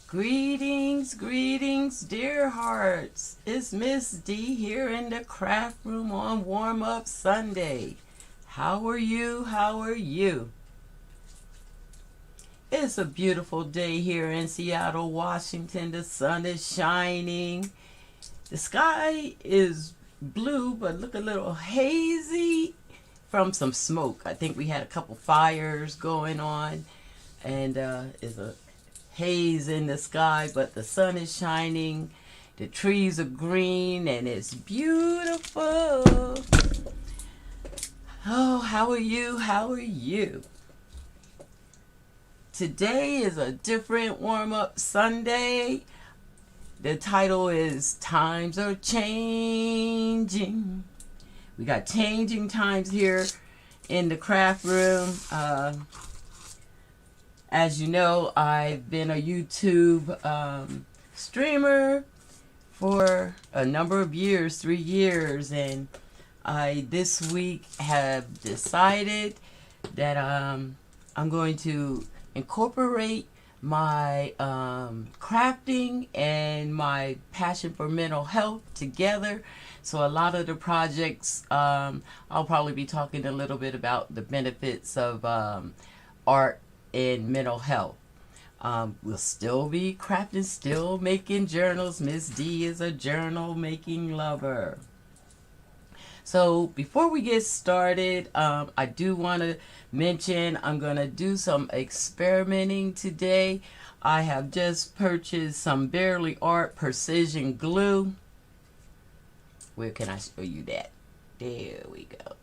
Greetings, greetings, dear hearts. It's Miss D here in the craft room on Warm Up Sunday. How are you? How are you? It's a beautiful day here in Seattle, Washington. The sun is shining. The sky is blue, but look a little hazy from some smoke. I think we had a couple fires going on, and it's a haze in the sky, but the sun is shining. The trees are green, and it's beautiful. Oh, how are you? How are you? Today is a different warm-up Sunday. The title is Times Are Changing. We got changing times here in the craft room. As you know, I've been a YouTube streamer for a number of years, 3 years, and I this week have decided that I'm going to incorporate my crafting and my passion for mental health together. So a lot of the projects, I'll probably be talking a little bit about the benefits of art and mental health. We'll still be crafting, still making journals. Miss D is a journal making lover. So before we get started, I do want to mention I'm going to do some experimenting today. I have just purchased some Bearly Art Precision Glue. Where can I show you that? There we go.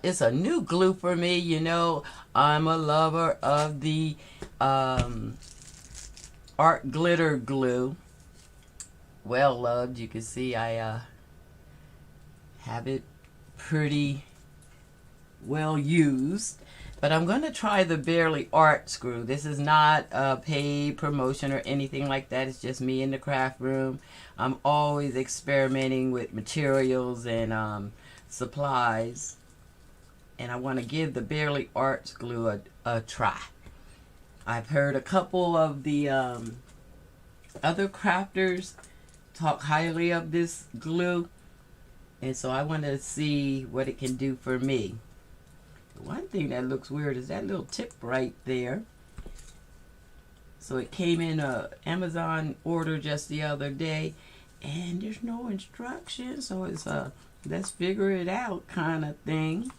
It's a new glue for me. You know, I'm a lover of the art glitter glue. Well loved. You can see I have it pretty well used. But I'm going to try the Bearly Art screw. This is not a paid promotion or anything like that. It's just me in the craft room. I'm always experimenting with materials and supplies. And I want to give the Bearly Art glue a try. I've heard a couple of the other crafters talk highly of this glue. And so I want to see what it can do for me. One thing that looks weird is that little tip right there. So it came in a Amazon order just the other day, and there's no instructions, so it's a let's figure it out kind of thing.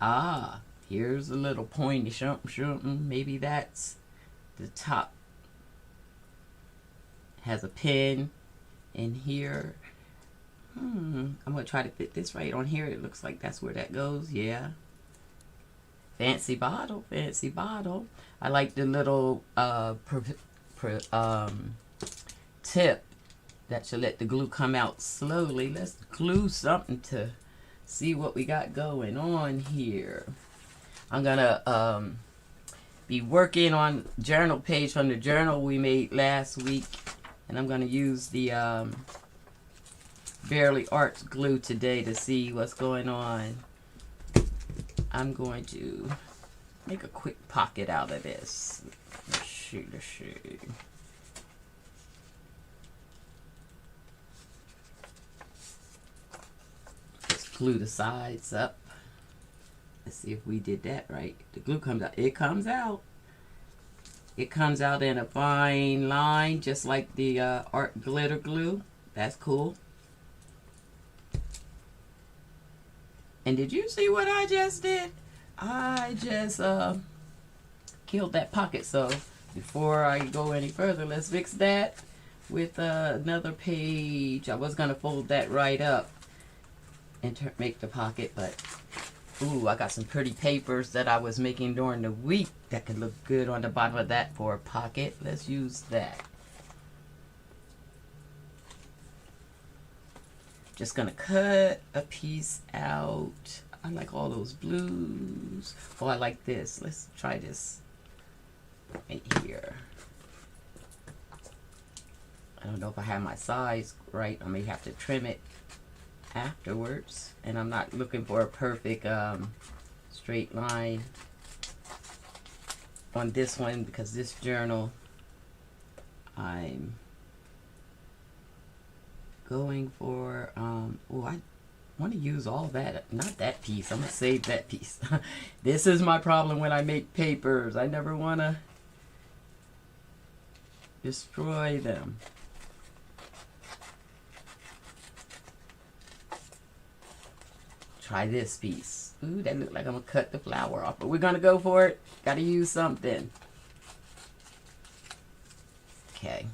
Ah, here's a little pointy something. Maybe that's the top. Has a pin in here. I'm going to try to fit this right on here. It looks like that's where that goes. Yeah. Fancy bottle. Fancy bottle. I like the little tip that should let the glue come out slowly. Let's glue something to see what we got going on here. I'm going to be working on journal page from the journal we made last week. And I'm going to use the Bearly Art glue today to see what's going on. I'm going to make a quick pocket out of this. Let's see. Just glue the sides up. Let's see if we did that right. The glue comes out. It comes out. It comes out in a fine line, just like the art glitter glue. That's cool. And did you see what I just did? I just killed that pocket. So before I go any further, let's fix that with another page. I was going to fold that right up and make the pocket, but ooh, I got some pretty papers that I was making during the week that could look good on the bottom of that for a pocket. Let's use that. Just gonna cut a piece out. I like all those blues. Oh, I like this. Let's try this right here. I don't know if I have my size right. I may have to trim it afterwards. And I'm not looking for a perfect straight line. on this one because this journal I'm going for, oh, I want to use all that, not that piece. I'm going to save that piece. This is my problem when I make papers. I never want to destroy them. Try this piece. Ooh, that looks like I'm going to cut the flower off, but we're going to go for it. Got to use something. Okay.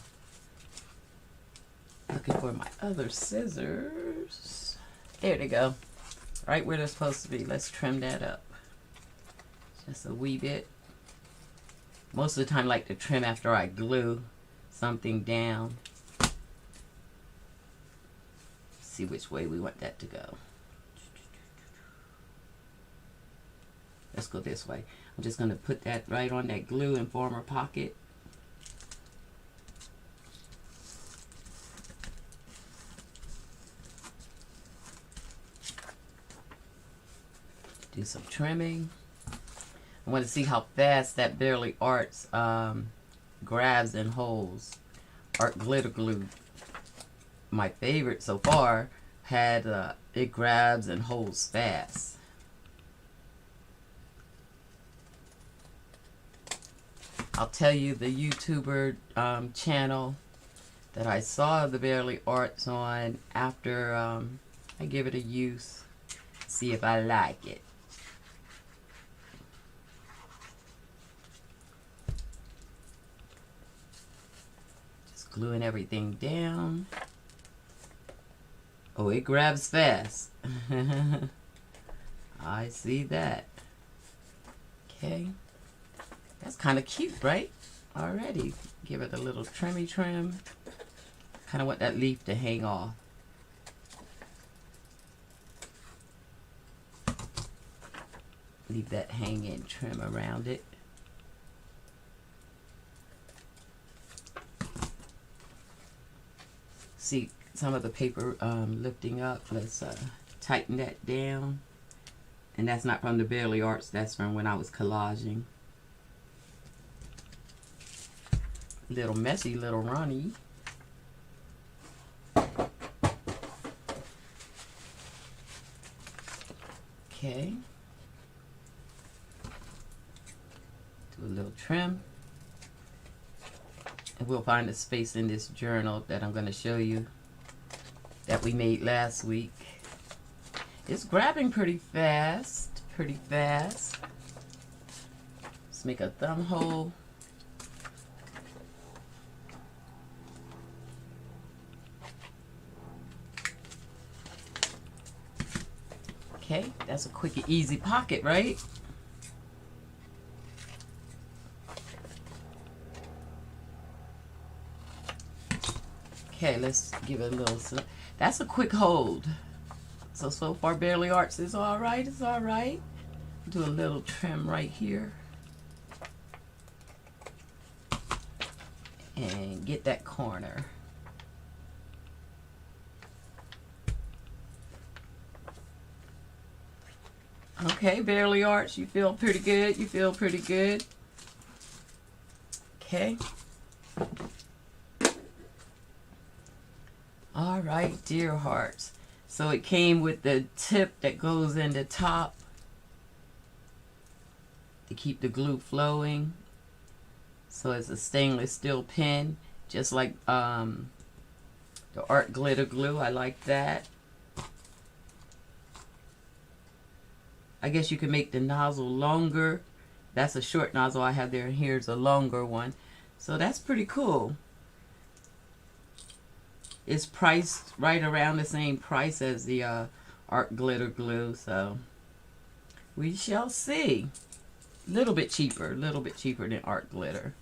Looking for my other scissors. There they go. Right where they're supposed to be. Let's trim that up. Just a wee bit. Most of the time I like to trim after I glue something down. See which way we want that to go. Let's go this way. I'm just going to put that right on that glue and form a pocket. Do some trimming. I want to see how fast that Bearly Arts grabs and holds. Art glitter glue, my favorite so far, had it grabs and holds fast. I'll tell you the YouTuber channel that I saw the Bearly Arts on after I give it a use. See if I like it. Just gluing everything down. Oh, it grabs fast. I see that. Okay. That's kind of cute, right? Already. Give it a little trimmy trim. Kind of want that leaf to hang off. Leave that hanging trim around it. See some of the paper lifting up. Let's tighten that down. And that's not from the Bearly Arts. That's from when I was collaging. Little messy, little Ronnie. Okay. Do a little trim. And we'll find a space in this journal that I'm going to show you that we made last week. It's grabbing pretty fast. Pretty fast. Let's make a thumb hole. Okay, that's a quick and easy pocket, right? Okay, let's give it a little, that's a quick hold. So far Bearly Arts is all right, it's all right. Do a little trim right here. And get that corner. Okay, Bearly Arts, you feel pretty good. You feel pretty good. Okay. All right, dear hearts. So it came with the tip that goes in the top to keep the glue flowing. So it's a stainless steel pen, just like the Art Glitter Glue. I like that. I guess you can make the nozzle longer. That's a short nozzle I have there, and here's a longer one. So that's pretty cool. It's priced right around the same price as the Art Glitter Glue, so we shall see. A little bit cheaper than Art Glitter.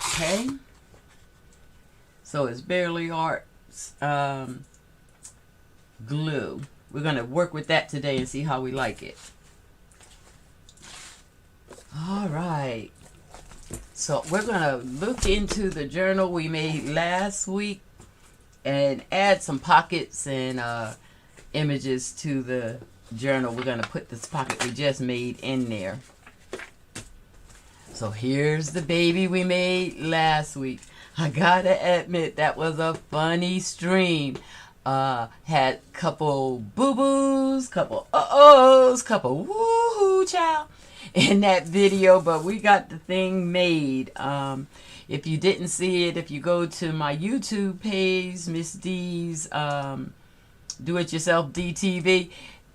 Okay. So it's Bearly Arts glue. We're going to work with that today and see how we like it. All right. So we're going to look into the journal we made last week and add some pockets and images to the journal, we're going to put this pocket we just made in there. So here's the baby we made last week. I gotta admit, that was a funny stream. Had couple boo-boos, couple uh-ohs, couple woo-hoo child in that video, but we got the thing made. If you didn't see it, if you go to my YouTube page, Miss D's Do-It-Yourself DTV,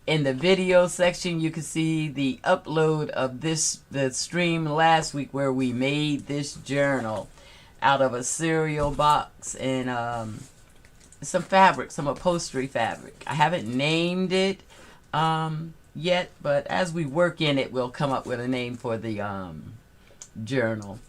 in the video section, you can see the upload of the stream last week where we made this journal out of a cereal box and some fabric, some upholstery fabric. I haven't named it yet, but as we work in it, we'll come up with a name for the journal.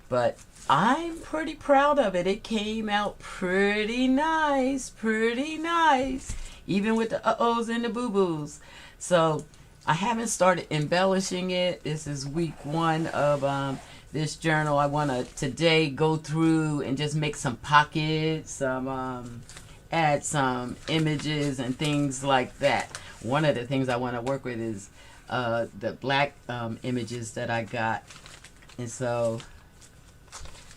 But I'm pretty proud of it. It came out pretty nice, pretty nice. Even with the uh-ohs and the boo-boos. So I haven't started embellishing it. This is week 1 of this journal. I want to today go through and just make some pockets, add some images and things like that. One of the things I want to work with is the black images that I got. And so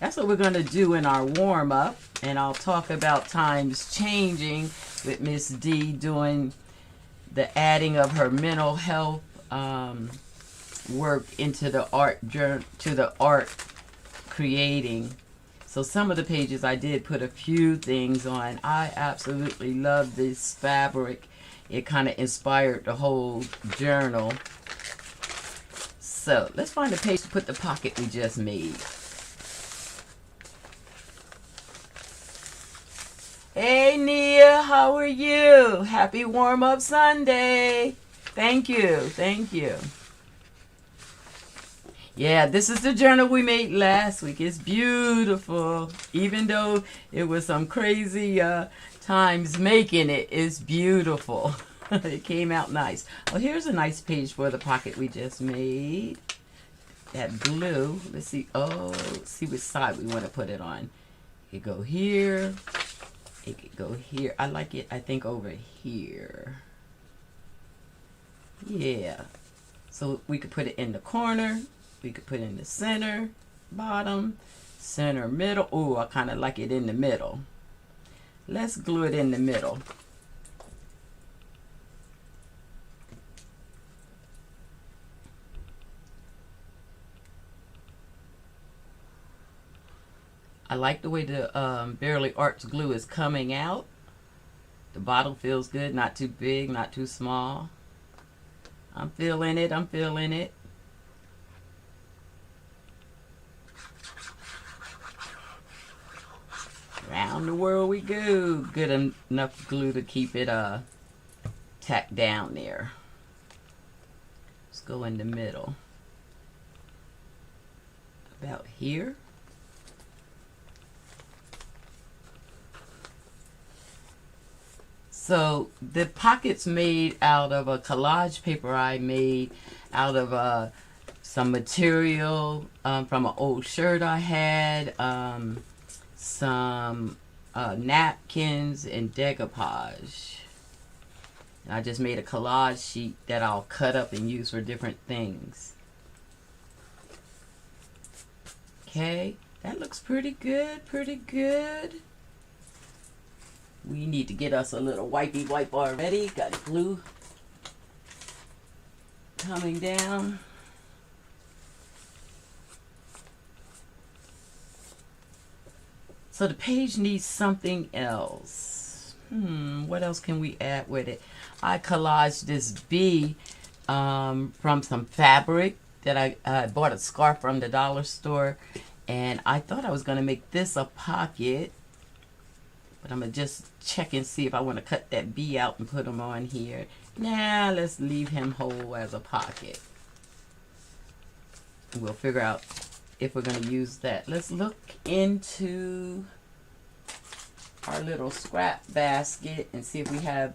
that's what we're going to do in our warm-up. And I'll talk about times changing with Miss D doing the adding of her mental health work into the art creating. So some of the pages I did put a few things on. I absolutely love this fabric. It kind of inspired the whole journal. So let's find a page to put the pocket we just made. Hey Nia, how are you? Happy warm-up Sunday. Thank you, thank you. Yeah, this is the journal we made last week. It's beautiful. Even though it was some crazy times making it, it's beautiful. It came out nice. Oh, here's a nice page for the pocket we just made. That glue. Let's see. Oh, let's see which side we want to put it on. You go here. It could go here. I like it, I think, over here. Yeah. So we could put it in the corner. We could put it in the center, bottom, center, middle. Oh, I kind of like it in the middle. Let's glue it in the middle. I like the way the Bearly Arts glue is coming out. The bottle feels good, not too big, not too small. I'm feeling it, I'm feeling it. Around the world we go. Good enough glue to keep it tacked down there. Let's go in the middle. About here. So the pocket's made out of a collage paper I made out of some material from an old shirt I had, some napkins and decoupage. And I just made a collage sheet that I'll cut up and use for different things. Okay, that looks pretty good, pretty good. We need to get us a little wipey wipe already. Got glue coming down. So the page needs something else. What else can we add with it? I collaged this bee from some fabric that I bought a scarf from the dollar store. And I thought I was going to make this a pocket. But I'm going to just check and see if I want to cut that bee out and put him on here. Nah, let's leave him whole as a pocket. We'll figure out if we're going to use that. Let's look into our little scrap basket and see if we have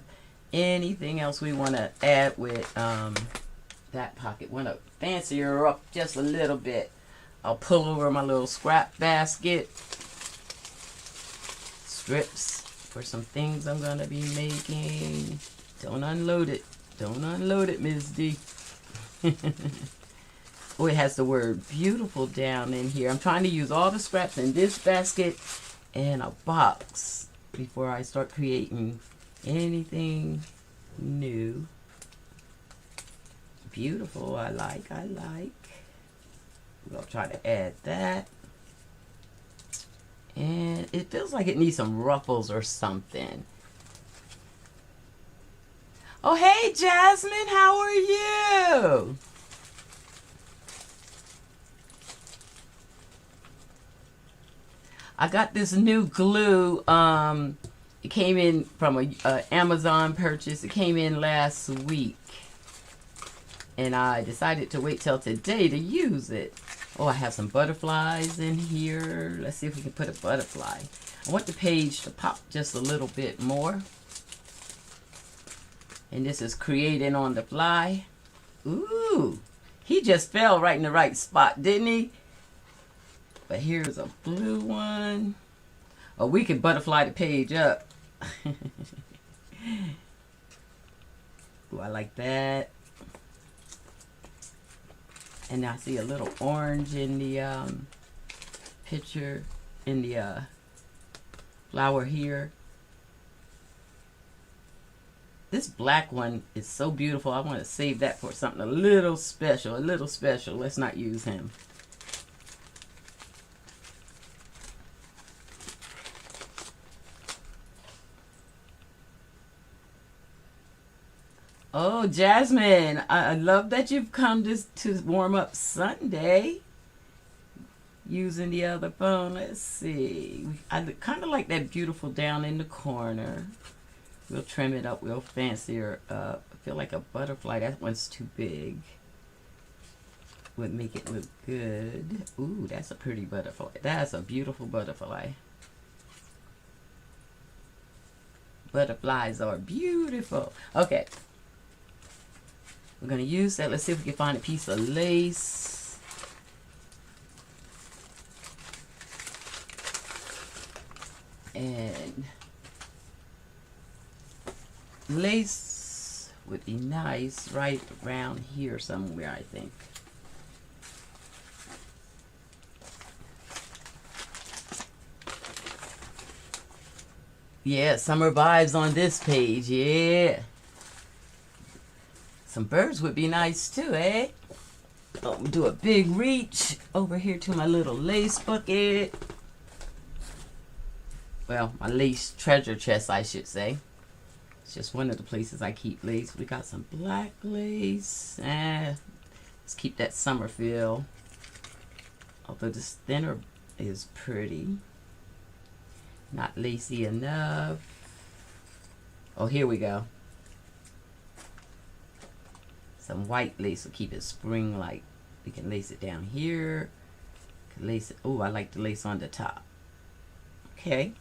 anything else we want to add with that pocket. Want to fancy her up just a little bit. I'll pull over my little scrap basket. Strips for some things I'm going to be making. Don't unload it. Don't unload it, Ms. D. Oh, it has the word beautiful down in here. I'm trying to use all the scraps in this basket and a box before I start creating anything new. Beautiful. I like. We'll try to add that. And it feels like it needs some ruffles or something. Oh, hey, Jasmine, how are you? I got this new glue. It came in from a Amazon purchase. It came in last week. And I decided to wait till today to use it. Oh, I have some butterflies in here. Let's see if we can put a butterfly. I want the page to pop just a little bit more. And this is creating on the fly. Ooh, he just fell right in the right spot, didn't he? But here's a blue one. Oh, we can butterfly the page up. Ooh, I like that. And I see a little orange in the picture, in the flower here. This black one is so beautiful. I want to save that for something a little special. Let's not use him. Oh, Jasmine, I love that you've come to warm up Sunday using the other phone. Let's see. I kind of like that beautiful down in the corner. We'll trim it up. We'll fancier up. I feel like a butterfly. That one's too big. Would make it look good. Ooh, that's a pretty butterfly. That's a beautiful butterfly. Butterflies are beautiful. Okay. We're going to use that. Let's see if we can find a piece of lace. And lace would be nice right around here somewhere, I think. Yeah, summer vibes on this page. Yeah. Some birds would be nice too, eh? Oh, do a big reach over here to my little lace bucket. Well, my lace treasure chest, I should say. It's just one of the places I keep lace. We got some black lace. Let's keep that summer feel. Although this thinner is pretty. Not lacy enough. Oh, here we go. Some white lace will keep it spring-like. We can lace it down here. Can lace it. Oh, I like the lace on the top. Okay.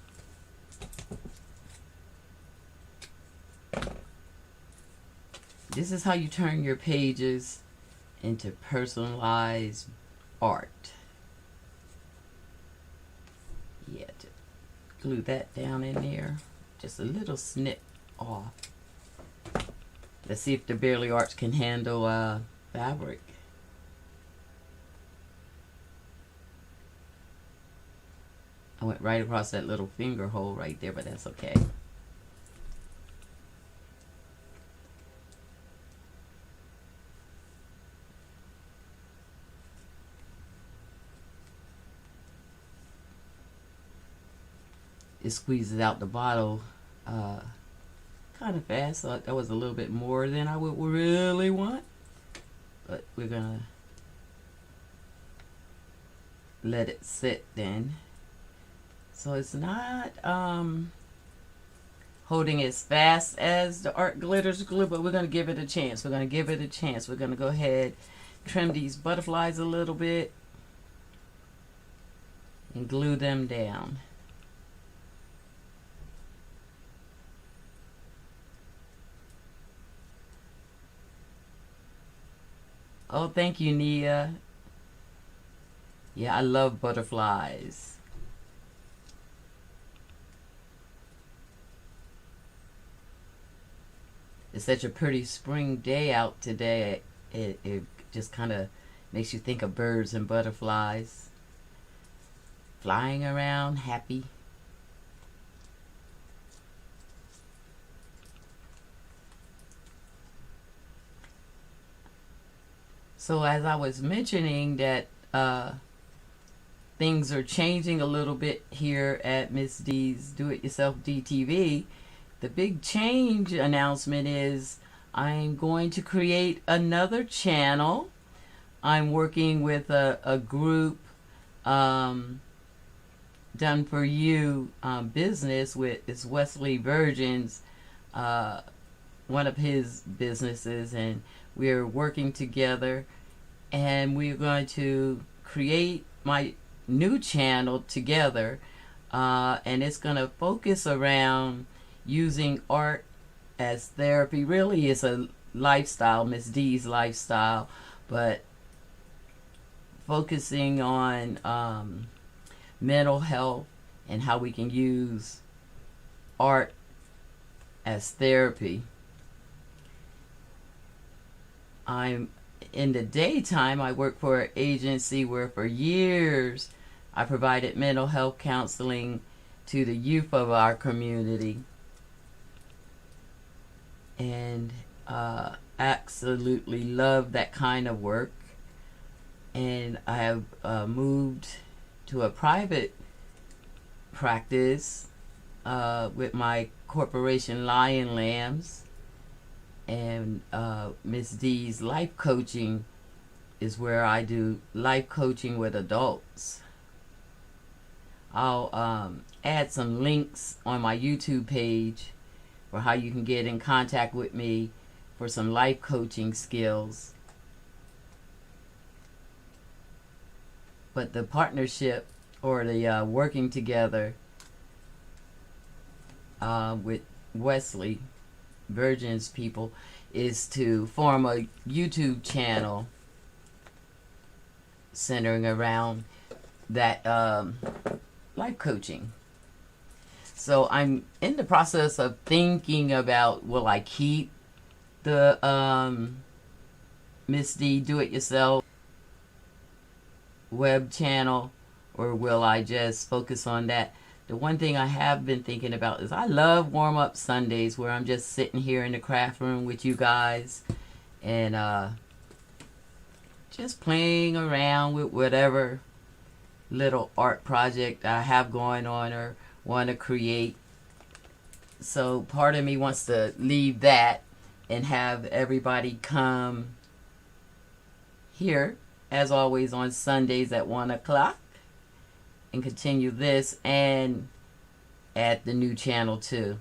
This is how you turn your pages into personalized art. Yeah, just glue that down in there. Just a little snip off. Let's see if the Bearly Arts can handle fabric. I went right across that little finger hole right there, but that's okay. It squeezes out the bottle kind of fast, so that was a little bit more than I would really want, but we're gonna let it sit then, so it's not holding as fast as the Art Glitters glue, but we're gonna give it a chance. We're gonna go ahead, trim these butterflies a little bit and glue them down. Oh, thank you, Nia. Yeah, I love butterflies. It's such a pretty spring day out today. It just kind of makes you think of birds and butterflies flying around happy. So as I was mentioning that things are changing a little bit here at Miss D's Do It Yourself DTV, the big change announcement is I'm going to create another channel. I'm working with a group, Done For You business with it's Wesley Virgin's, one of his businesses, and we're working together, and we're going to create my new channel together, and it's going to focus around using art as therapy. Really, it's a lifestyle, Miss D's lifestyle, but focusing on mental health and how we can use art as therapy. I'm in the daytime, I work for an agency where for years I provided mental health counseling to the youth of our community, and absolutely love that kind of work. And I have moved to a private practice with my corporation Lion Lambs, and Miss D's life coaching is where I do life coaching with adults. I'll add some links on my YouTube page for how you can get in contact with me for some life coaching skills. But the partnership, or the working together with Wesley Virgin's people, is to form a YouTube channel centering around that life coaching. So I'm in the process of thinking about, will I keep the Miss D Do It Yourself web channel, or will I just focus on that? The one thing I have been thinking about is I love warm-up Sundays, where I'm just sitting here in the craft room with you guys and just playing around with whatever little art project I have going on or want to create. So part of me wants to leave that and have everybody come here, as always, on Sundays at 1 o'clock, and continue this and add the new channel too.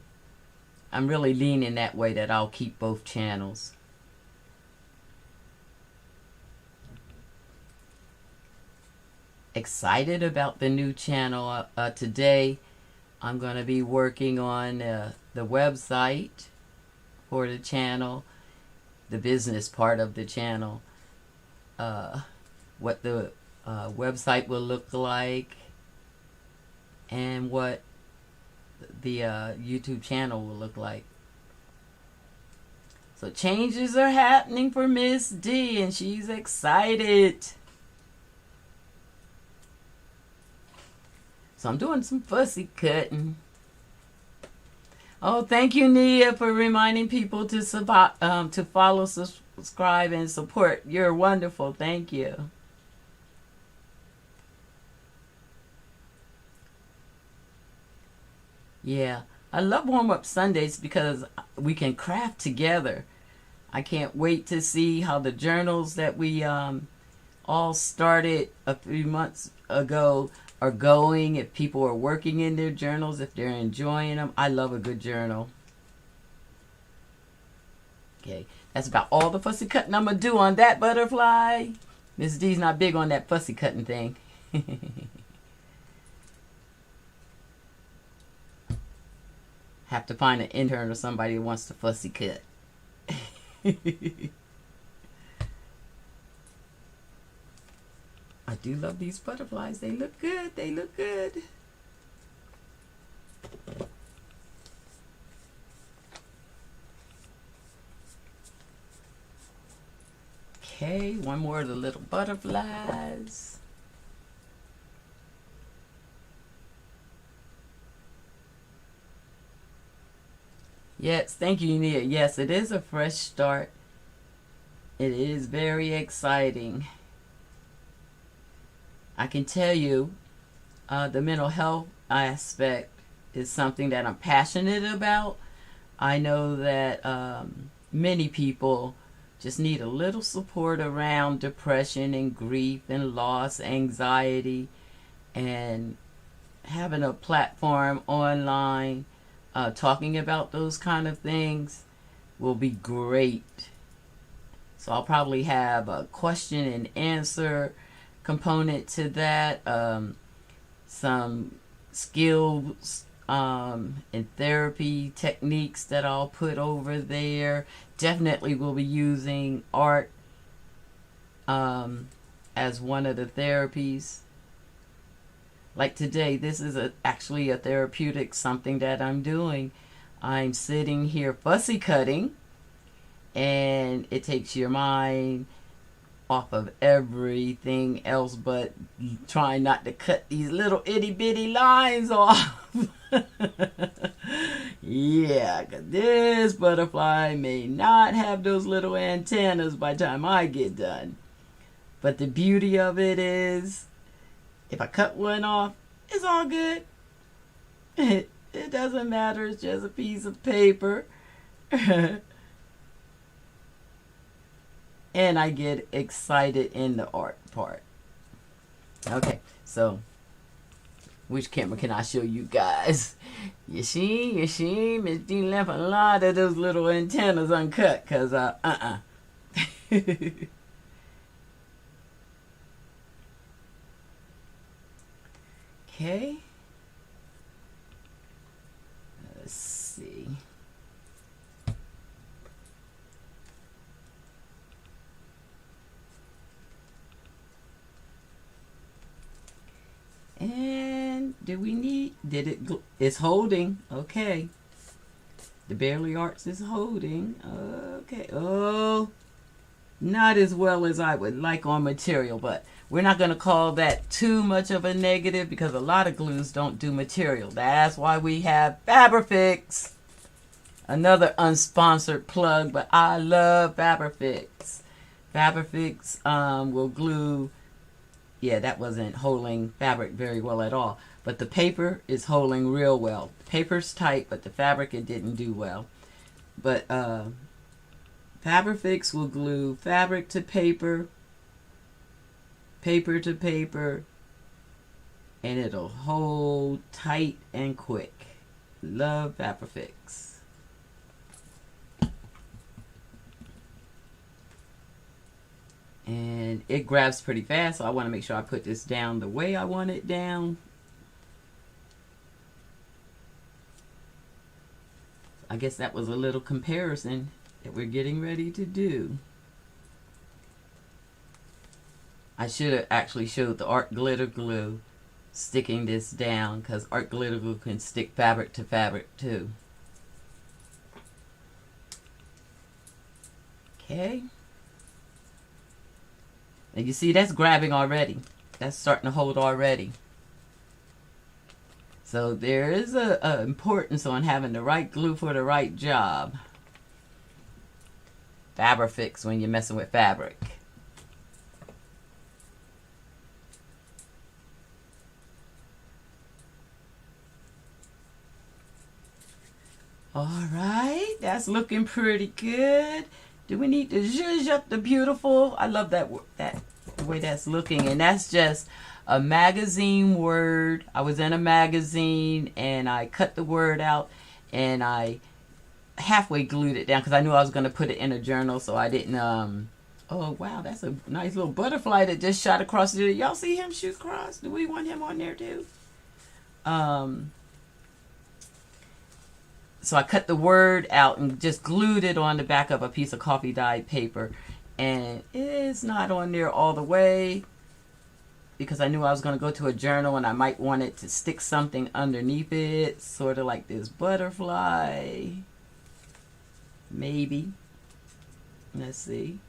I'm really leaning that way, that I'll keep both channels. Excited about the new channel. Today I'm going to be working on the website for the channel, the business part of the channel, what the website will look like, and what the YouTube channel will look like. So changes are happening for Miss D, and she's excited. So I'm doing some fussy cutting. Oh, thank you, Nia, for reminding people to follow, subscribe, and support. You're wonderful. Thank you. Yeah, I love warm-up Sundays because we can craft together. I can't wait to see how the journals that we all started a few months ago are going, if people are working in their journals, if they're enjoying them. I love a good journal. Okay, that's about all the fussy cutting I'm going to do on that butterfly. Miss D's not big on that fussy cutting thing. Have to find an intern or somebody who wants to fussy cut. I do love these butterflies. They look good. They look good. Okay, one more of the little butterflies. Yes, thank you, Nia. Yes, it is a fresh start. It is very exciting. I can tell you, the mental health aspect is something that I'm passionate about. I know that many people just need a little support around depression and grief and loss, anxiety, and having a platform online talking about those kind of things will be great. So I'll probably have a question and answer component to that, some skills and therapy techniques that I'll put over there. Definitely will be using art as one of the therapies. Like today, this is actually a therapeutic something that I'm doing. I'm sitting here fussy cutting, and it takes your mind off of everything else but trying not to cut these little itty bitty lines off. Yeah, because this butterfly may not have those little antennas by the time I get done. But the beauty of it is, if I cut one off, it's all good. It doesn't matter. It's just a piece of paper. And I get excited in the art part. Okay, so which camera can I show you guys? You see, Miss Jean left a lot of those little antennas uncut because Okay. Let's see. And did it's holding. Okay. The Barely Arts is holding. Okay. Oh, not as well as I would like on material, but we're not going to call that too much of a negative because a lot of glues don't do material. That's why we have Fabrifix. Another unsponsored plug, but I love Fabrifix. Fabrifix will glue. Yeah, that wasn't holding fabric very well at all. But the paper is holding real well. The paper's tight, but the fabric, it didn't do well. But Fabrifix will glue fabric to paper, paper to paper, and it'll hold tight and quick. Love Fabrifix. And it grabs pretty fast, so I want to make sure I put this down the way I want it down. I guess that was a little comparison that we're getting ready to do. I should have actually showed the art glitter glue sticking this down, because art glitter glue can stick fabric to fabric too. Okay. And you see that's grabbing already. That's starting to hold already. So there is a importance on having the right glue for the right job. Fabrifix when you're messing with fabric. Alright, that's looking pretty good. Do we need to zhuzh up the beautiful? I love that the way that's looking. And that's just a magazine word. I was in a magazine and I cut the word out and I halfway glued it down because I knew I was going to put it in a journal, so I didn't oh wow, that's a nice little butterfly that just shot across the. Y'all see him shoot across? Do we want him on there too? So I cut the word out and just glued it on the back of a piece of coffee dyed paper. And it's not on there all the way because I knew I was going to go to a journal and I might want it to stick something underneath it. Sort of like this butterfly. Maybe. Let's see.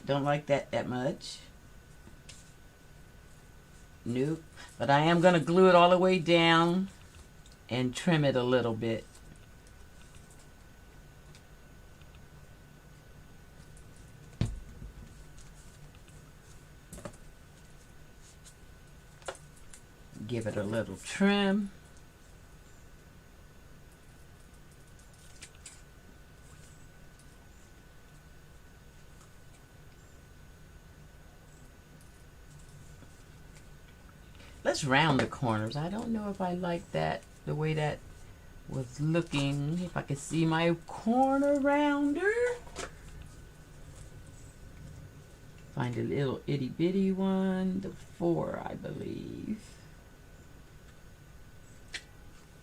Don't like that much. Nope. But I am going to glue it all the way down and trim it a little bit. Give it a little trim. Let's round the corners. I don't know if I like that, the way that was looking. If I can see my corner rounder. Find a little itty bitty one, the 4, I believe.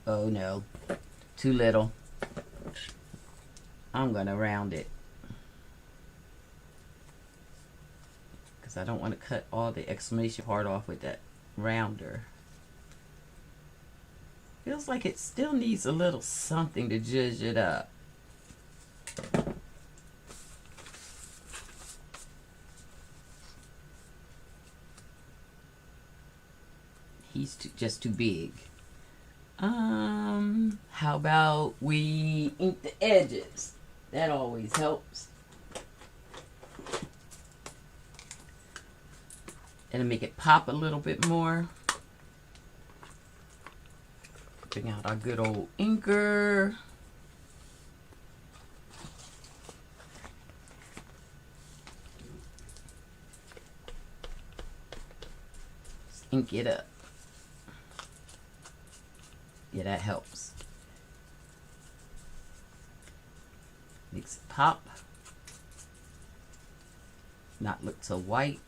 Oh no, too little. I'm gonna round it because I don't want to cut all the exclamation part off with that rounder. Feels like it still needs a little something to judge it up. He's just too big. How about we ink the edges? That always helps. It'll make it pop a little bit more. Bring out our good old inker. Just ink it up. Yeah, that helps. Makes it pop. Not look so white.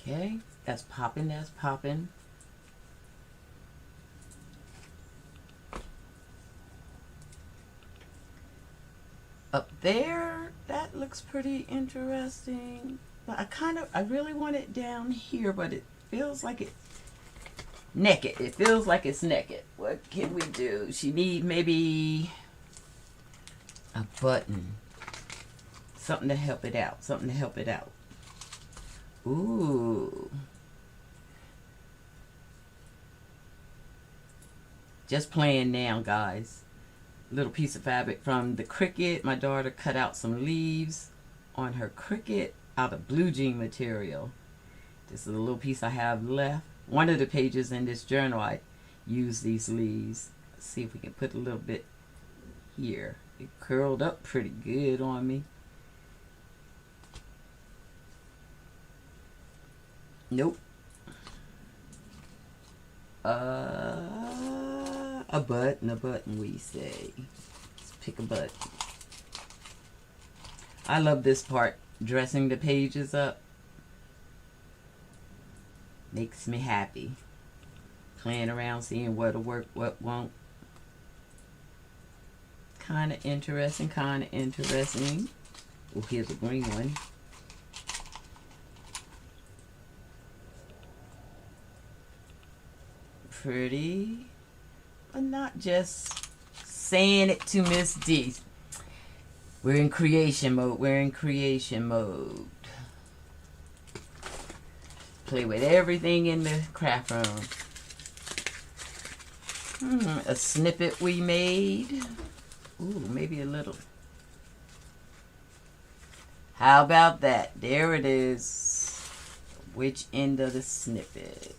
Okay, that's popping, that's popping. Up there, that looks pretty interesting. But I really want it down here, but it feels like it naked. It feels like it's naked. What can we do? She need maybe a button. Something to help it out. Something to help it out. Ooh. Just playing now, guys. Little piece of fabric from the Cricut. My daughter cut out some leaves on her Cricut out of blue jean material. This is a little piece I have left. One of the pages in this journal I use these leaves. Let's see if we can put a little bit here. It curled up pretty good on me. Nope. A button we say. Let's pick a button. I love this part, dressing the pages up. Makes me happy. Playing around, seeing what'll work, what won't. Kind of interesting, kind of interesting. Oh, here's a green one. Pretty. But not just saying it to Miss D. We're in creation mode. We're in creation mode. Play with everything in the craft room. A snippet we made. Ooh, maybe a little. How about that? There it is. Which end of the snippet?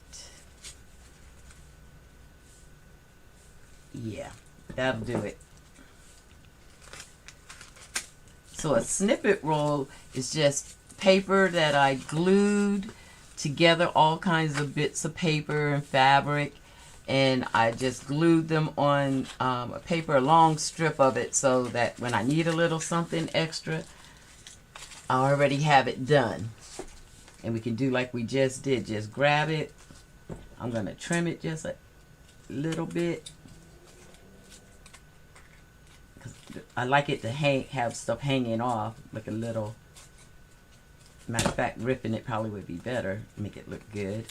Yeah, that'll do it. So a snippet roll is just paper that I glued together, all kinds of bits of paper and fabric, and I just glued them on a paper, a long strip of it, so that when I need a little something extra, I already have it done. And we can do like we just did, just grab it. I'm going to trim it just a little bit. I like it to have stuff hanging off, like a little. Matter of fact, ripping it probably would be better, make it look good.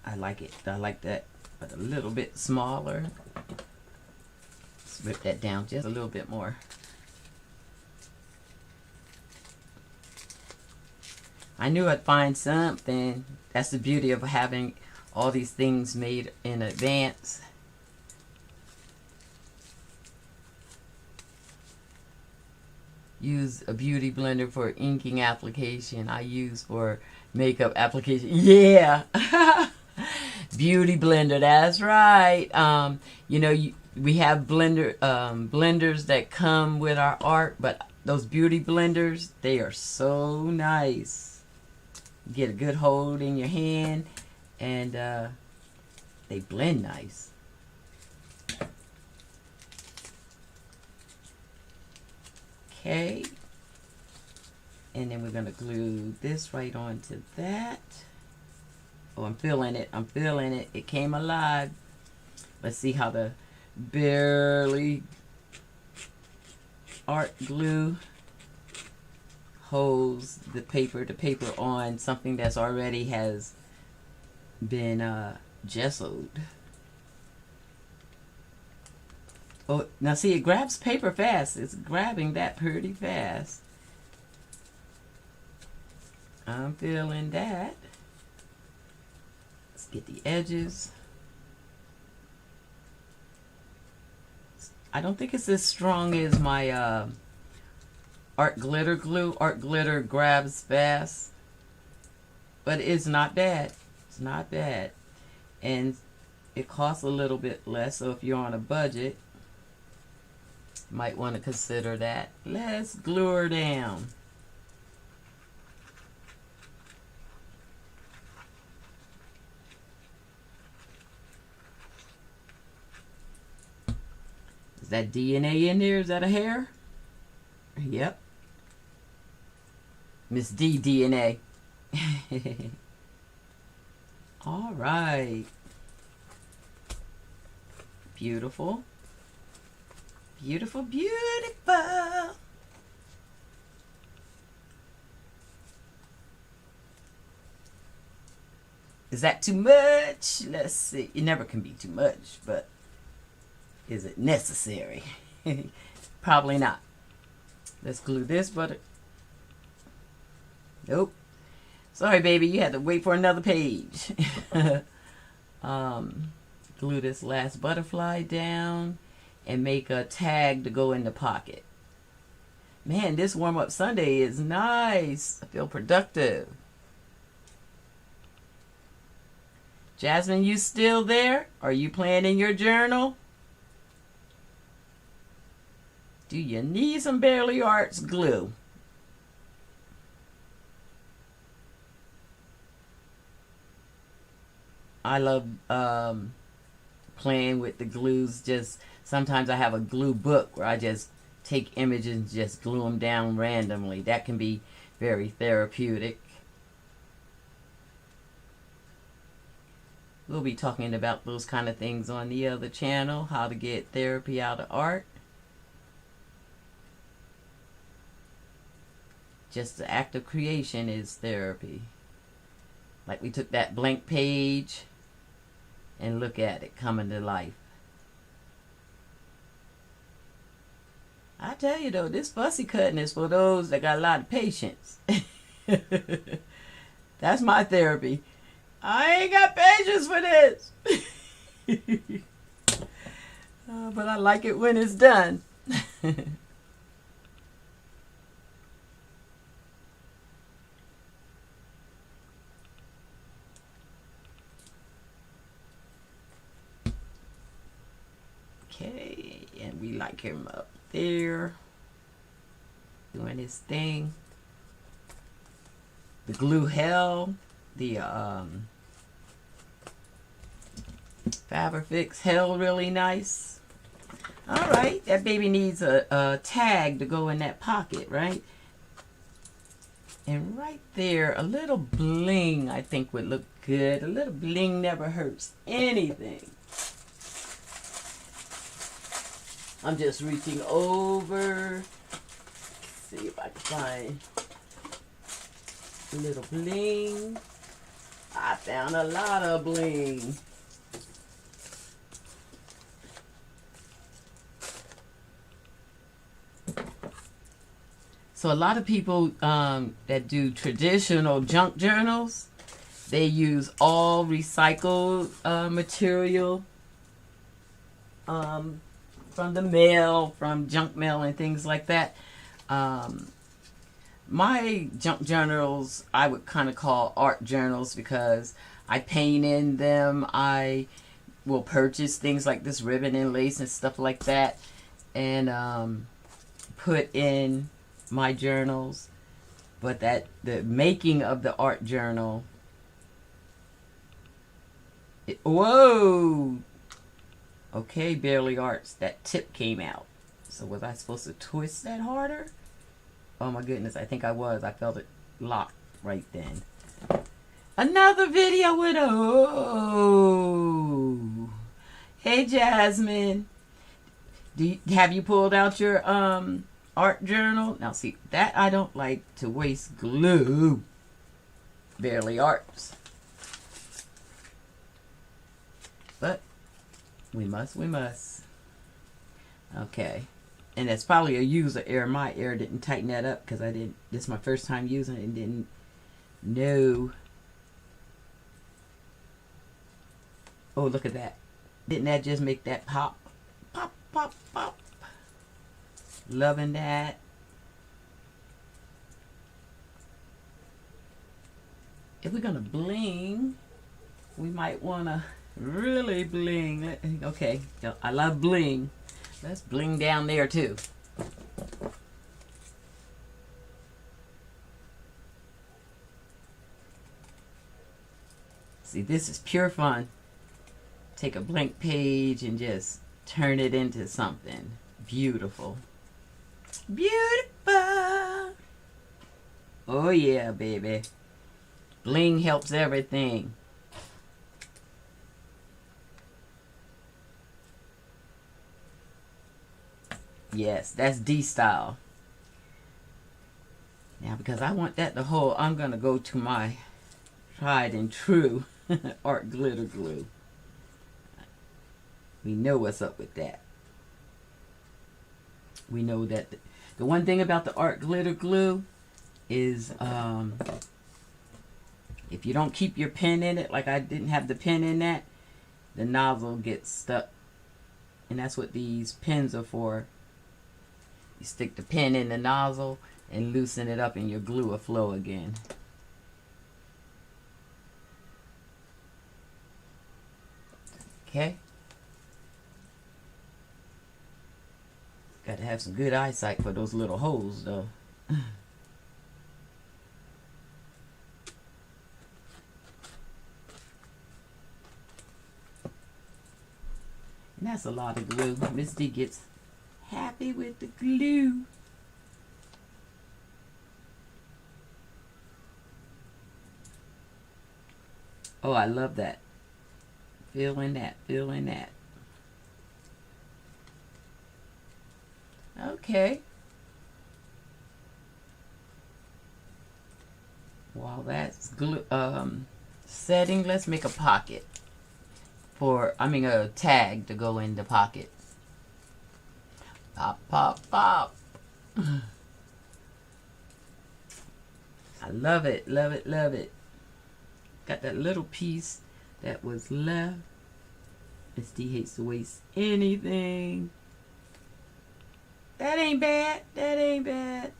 I like it. I like that, but a little bit smaller. Let's rip that down just a little bit more. I knew I'd find something. That's the beauty of having all these things made in advance. Use a beauty blender for inking application. I use for makeup application. Yeah. Beauty blender, that's right. You know, we have blenders that come with our art, but those beauty blenders, they are so nice. You get a good hold in your hand, and they blend nice. Okay, and then we're gonna glue this right onto that. Oh, I'm feeling it. I'm feeling it. It came alive. Let's see how the barely art glue holds the paper on something that's already has been gessoed. Oh, now see, it grabs paper fast. It's grabbing that pretty fast. I'm feeling that. Let's get the edges. I don't think it's as strong as my art glitter glue. Art glitter grabs fast, but it's not bad. It's not bad, and it costs a little bit less. So if you're on a budget, might want to consider that. Let's glue her down. Is that DNA in there? Is that a hair? Yep. Miss D DNA. All right. Beautiful. Beautiful, beautiful. Is that too much? Let's see. It never can be too much, but is it necessary? Probably not. Let's glue this butter. Nope. Sorry, baby. You had to wait for another page. Glue this last butterfly down and make a tag to go in the pocket. Man, this warm-up Sunday is nice. I feel productive. Jasmine, you still there? Are you playing in your journal? Do you need some Barely Arts glue? I love playing with the glues. Just sometimes I have a glue book where I just take images and just glue them down randomly. That can be very therapeutic. We'll be talking about those kind of things on the other channel, how to get therapy out of art. Just the act of creation is therapy. Like we took that blank page and look at it coming to life. I tell you though, this fussy cutting is for those that got a lot of patience. That's my therapy. I ain't got patience for this. But I like it when it's done. Okay, and we like him up there doing his thing. The glue held. The Fabrifix held really nice. Alright, that baby needs a tag to go in that pocket, right? And right there, a little bling I think would look good. A little bling never hurts anything. I'm just reaching over. See if I can find a little bling. I found a lot of bling. So a lot of people that do traditional junk journals, they use all recycled material from the mail, from junk mail and things like that. My junk journals I would kind of call art journals because I paint in them. I will purchase things like this ribbon and lace and stuff like that and put in my journals. But that the making of the art journal, whoa, okay, Barely Arts, that tip came out. So was I supposed to twist that harder? Oh my goodness, I think I was. I felt it locked right then. Another video with a, oh. Hey Jasmine. Have you pulled out your art journal? Now see, that I don't like to waste glue. Barely Arts. But we must. Okay. And that's probably a user error. My error didn't tighten that up because I didn't. This is my first time using it and didn't know. Oh, look at that. Didn't that just make that pop? Pop, pop, pop. Loving that. If we're going to bling, we might want to really bling. Okay, I love bling. Let's bling down there too. See, this is pure fun. Take a blank page and just turn it into something beautiful. Beautiful. Oh yeah, baby. Bling helps everything. Yes, that's D style. Now, because I want that to hold, I'm going to go to my tried and true art glitter glue. We know what's up with that. We know that the one thing about the art glitter glue is if you don't keep your pen in it, like I didn't have the pen in that, the nozzle gets stuck. And that's what these pens are for. You stick the pen in the nozzle and loosen it up and your glue will flow again. Okay. Got to have some good eyesight for those little holes though. And that's a lot of glue. Miss D gets happy with the glue. Oh, I love that. Feeling that, feeling that. Okay. While that's glue, setting, let's make a pocket. A tag to go in the pocket. Pop, pop, pop. I love it, love it, love it. Got that little piece that was left. Miss D hates to waste anything. That ain't bad, that ain't bad.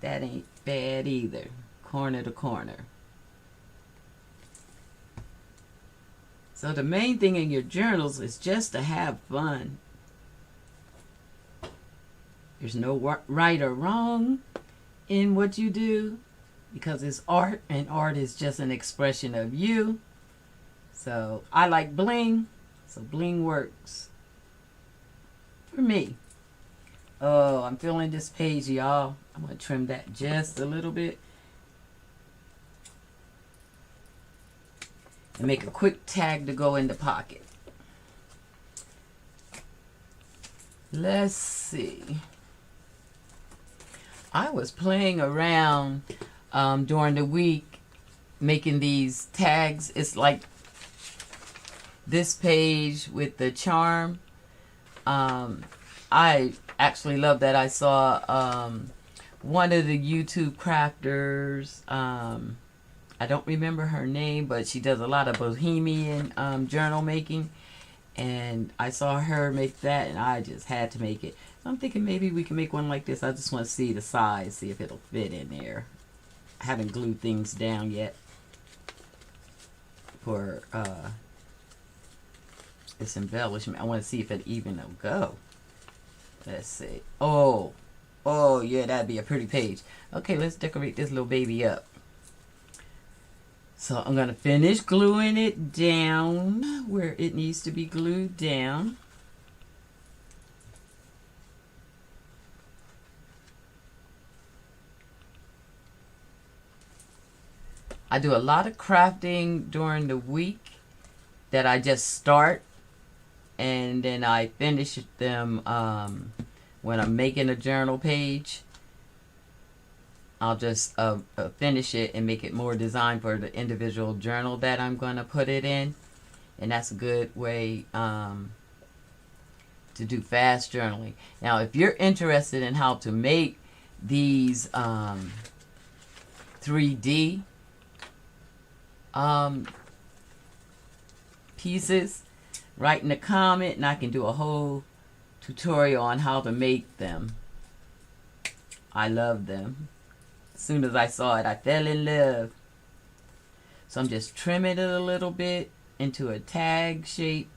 That ain't bad either. Corner to corner. So the main thing in your journals is just to have fun. There's no right or wrong in what you do because it's art, and art is just an expression of you. So I like bling, so bling works for me. Oh, I'm feeling this page, y'all. I'm going to trim that just a little bit. And make a quick tag to go in the pocket. Let's see. I was playing around during the week making these tags. It's like this page with the charm. I actually love that. I saw one of the YouTube crafters. I don't remember her name, but she does a lot of bohemian journal making. And I saw her make that, and I just had to make it. I'm thinking maybe we can make one like this. I just want to see the size, see if it'll fit in there. I haven't glued things down yet for its embellishment. I want to see if it even will go. Let's see. Oh, yeah, that'd be a pretty page. Okay, let's decorate this little baby up. So I'm going to finish gluing it down where it needs to be glued down. I do a lot of crafting during the week that I just start and then I finish them when I'm making a journal page. I'll just finish it and make it more designed for the individual journal that I'm going to put it in. And that's a good way to do fast journaling. Now, if you're interested in how to make these 3D pieces, write in a comment and I can do a whole tutorial on how to make them. I love them. As soon as I saw it, I fell in love. So I'm just trimming it a little bit into a tag shape.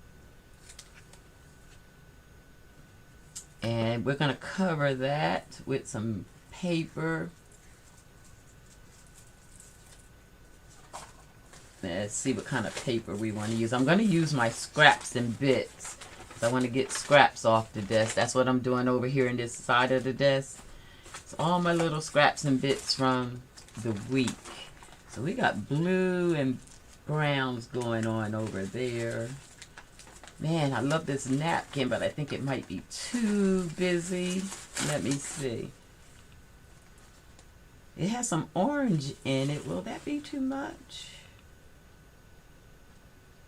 And we're going to cover that with some paper. Let's see what kind of paper we want to use. I'm going to use my scraps and bits. I want to get scraps off the desk. That's what I'm doing over here in this side of the desk. It's all my little scraps and bits from the week. So we got blue and browns going on over there. Man, I love this napkin, but I think it might be too busy. Let me see. It has some orange in it. Will that be too much?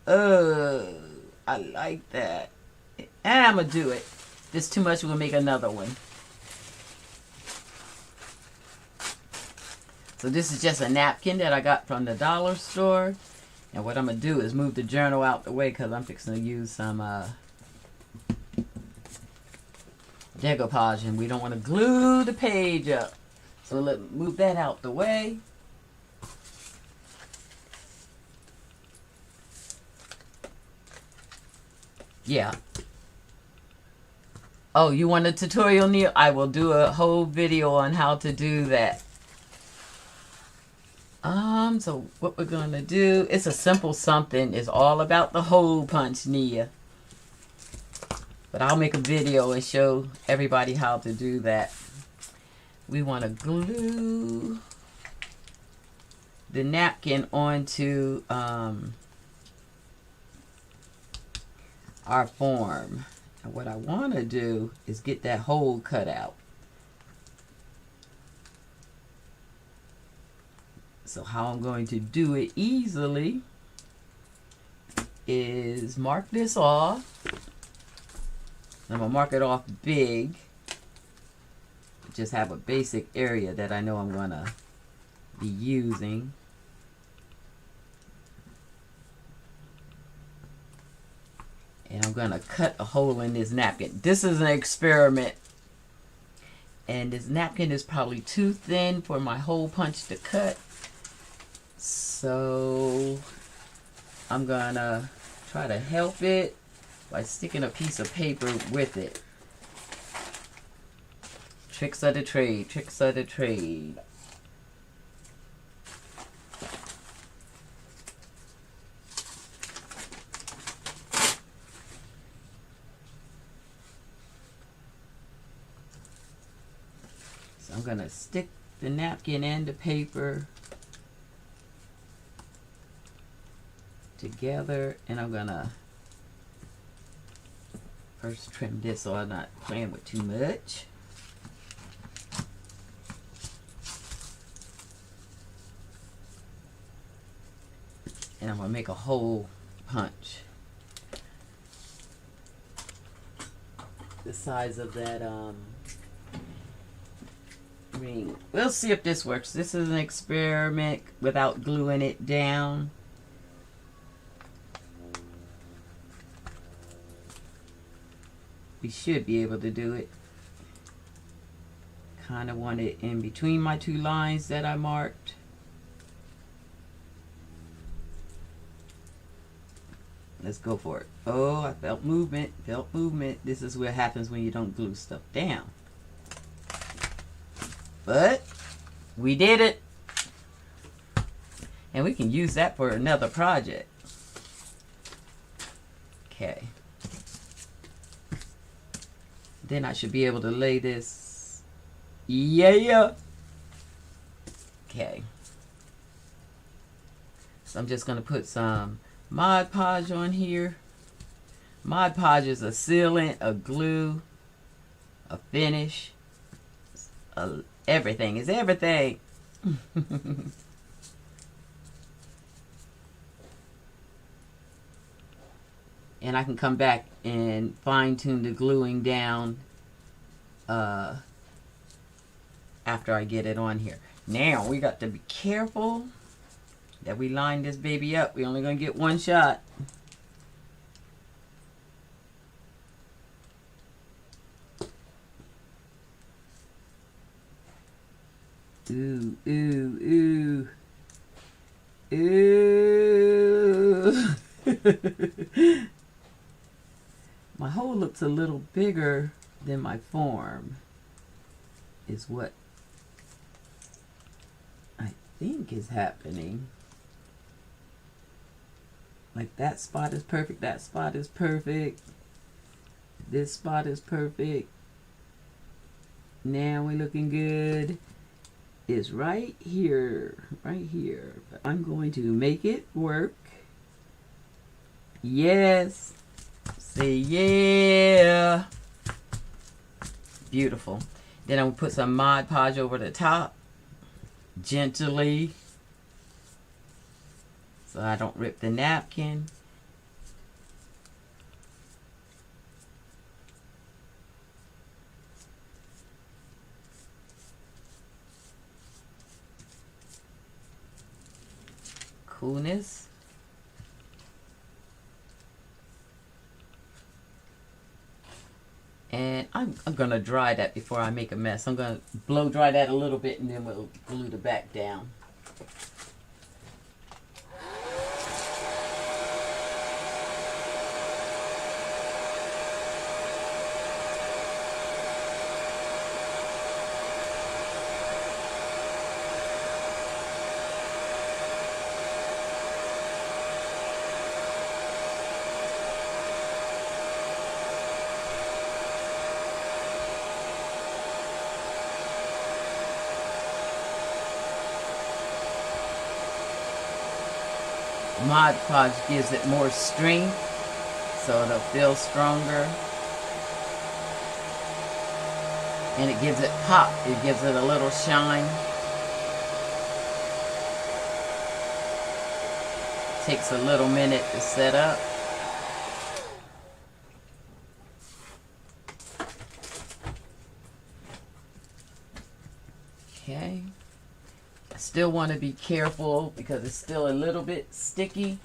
Oh, I like that. And I'm going to do it. If it's too much, we'll make another one. So this is just a napkin that I got from the dollar store. And what I'm going to do is move the journal out the way because I'm fixing to use some decoupage. And we don't want to glue the page up. So let's move that out the way. Yeah. Oh, you want a tutorial, Neil? I will do a whole video on how to do that. So what we're going to do, it's a simple something. It's all about the hole punch, Nia. But I'll make a video and show everybody how to do that. We want to glue the napkin onto our form. And what I want to do is get that hole cut out. So how I'm going to do it easily is mark this off. I'm going to mark it off big. Just have a basic area that I know I'm going to be using. And I'm going to cut a hole in this napkin. This is an experiment. And this napkin is probably too thin for my hole punch to cut. So I'm going to try to help it by sticking a piece of paper with it. Tricks of the trade, tricks of the trade. So I'm going to stick the napkin and the paper together, and I'm going to first trim this so I'm not playing with too much. And I'm going to make a hole punch the size of that ring. We'll see if this works. This is an experiment without gluing it down. We should be able to do it. Kind of want it in between my two lines that I marked. Let's go for it. Oh, I felt movement. Felt movement. This is what happens when you don't glue stuff down. But we did it. And we can use that for another project. Okay. Then I should be able to lay this. Yeah. Okay. So I'm just going to put some Mod Podge on here. Mod Podge is a sealant, a glue, a finish, everything. It's everything. And I can come back and fine tune the gluing down after I get it on here. Now we got to be careful that we line this baby up. We're only going to get one shot. Ooh, ooh, ooh. Ooh. My hole looks a little bigger than my form, is what I think is happening. Like that spot is perfect, that spot is perfect, this spot is perfect. Now we're looking good. It's right here, right here. But I'm going to make it work. Yes. Say yeah. Beautiful. Then I'm going to put some Mod Podge over the top. Gently. So I don't rip the napkin. Coolness. And I'm going to dry that before I make a mess. I'm going to blow dry that a little bit and then we'll glue the back down. Mod Podge gives it more strength, so it'll feel stronger. And it gives it pop. It gives it a little shine. Takes a little minute to set up. Okay. I still want to be careful because it's still a little bit sticky.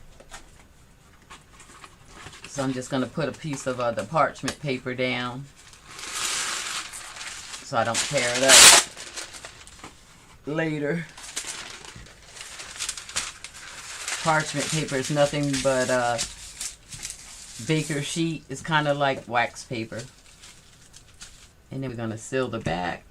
So I'm just going to put a piece of the parchment paper down so I don't tear it up later. Parchment paper is nothing but baker sheet. It's kind of like wax paper. And then we're going to seal the back.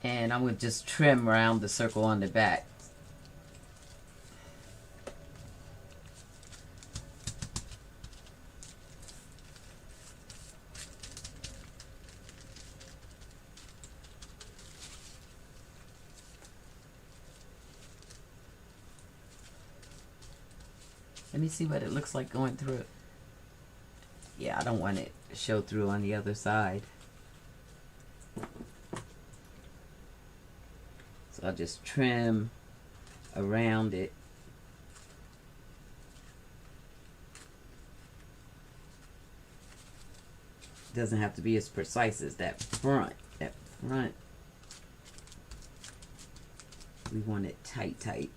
And I'm going to just trim around the circle on the back. Let me see what it looks like going through it. Yeah, I don't want it to show through on the other side. So I'll just trim around it. Doesn't have to be as precise as that front. That front, we want it tight, tight.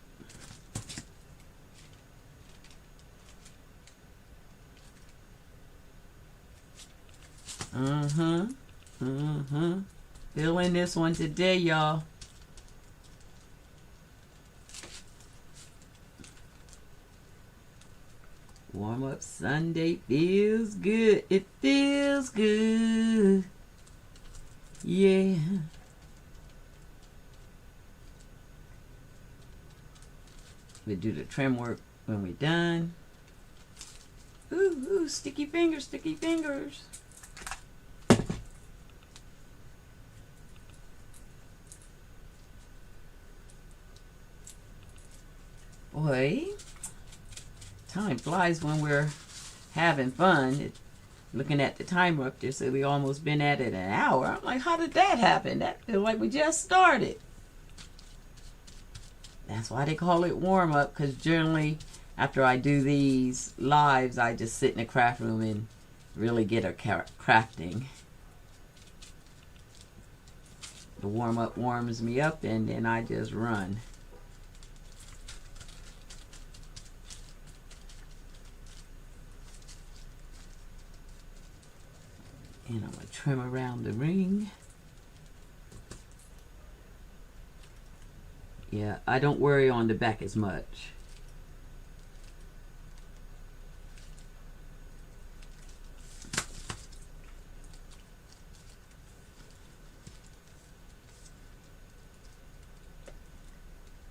Feeling this one today, y'all. Warm up Sunday feels good. It feels good. Yeah. We do the trim work when we're done. Ooh, sticky fingers, sticky fingers. Boy, time flies when we're having fun. Looking at the timer up there, so we almost been at it an hour. I'm like, how did that happen? That feels like we just started. That's why they call it warm up, because generally after I do these lives, I just sit in the craft room and really get a crafting. The warm up warms me up, and then I just run. And I'm going to trim around the ring. Yeah, I don't worry on the back as much.